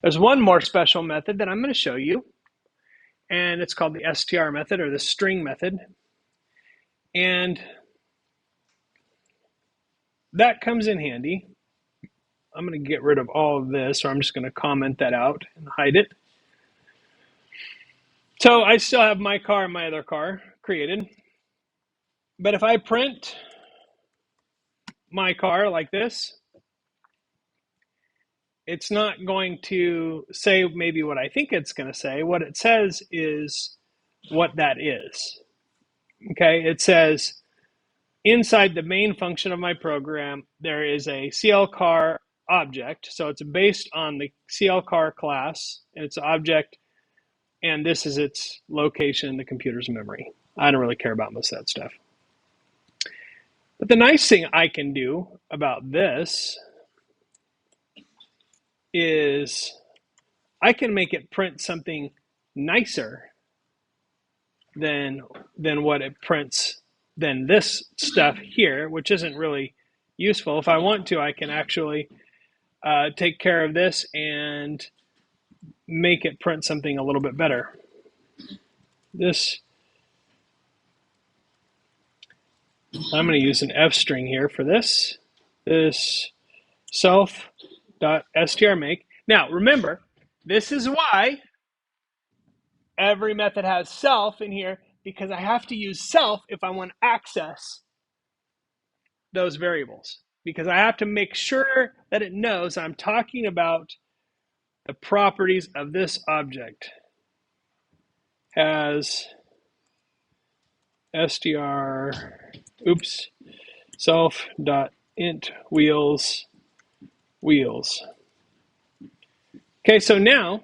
There's one more special method that I'm going to show you, and it's called the str method or the string method. And that comes in handy. I'm going to get rid of all of this, or I'm just going to comment that out and hide it. So I still have my car and my other car created. But if I print my car like this, it's not going to say maybe what I think it's going to say. What it says is what that is. Okay, it says inside the main function of my program, there is a CLCar object. So it's based on the CLCar class, and it's an object, and this is its location in the computer's memory. I don't really care about most of that stuff. But the nice thing I can do about this is I can make it print something nicer than what it prints than this stuff here, which isn't really useful. If I want to, I can actually take care of this and make it print something a little bit better. I'm going to use an F string here for this. This self.strMake. Now, remember, this is why every method has self in here, because I have to use self if I want to access those variables, because I have to make sure that it knows I'm talking about the properties of this object. Has str, self.int wheels. Okay, so now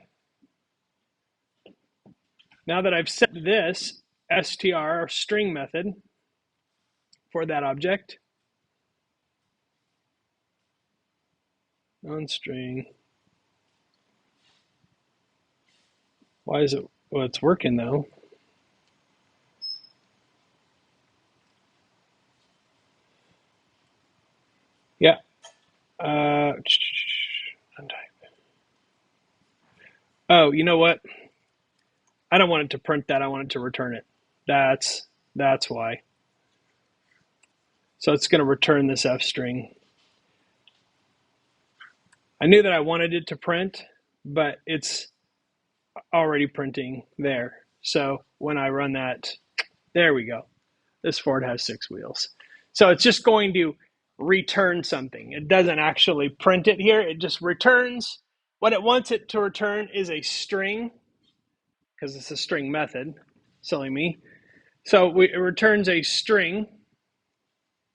that I've set this str or string method for that object, non-string. Why is it? Well, it's working though. Yeah. Oh, you know what? I don't want it to print that. I want it to return it. That's why. So it's going to return this F string. I knew that I wanted it to print, but it's already printing there. So when I run that, there we go. This Ford has 6 wheels. So it's just going to return something. It doesn't actually print it here. It just returns. What it wants it to return is a string, because it's a string method. Silly me. So it returns a string,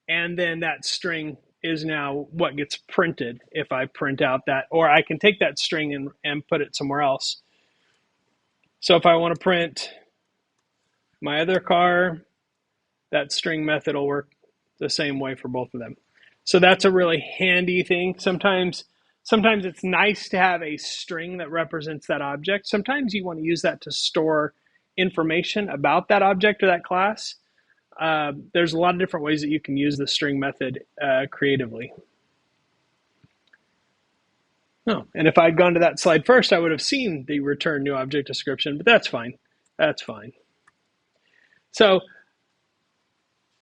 and then that string is now what gets printed if I print out that, or I can take that string and put it somewhere else. So if I want to print my other car, that string method will work the same way for both of them. So that's a really handy thing. Sometimes it's nice to have a string that represents that object. Sometimes you want to use that to store information about that object or that class. There's a lot of different ways that you can use the string method creatively. Oh, and if I'd gone to that slide first, I would have seen the return new object description, but that's fine. That's fine. So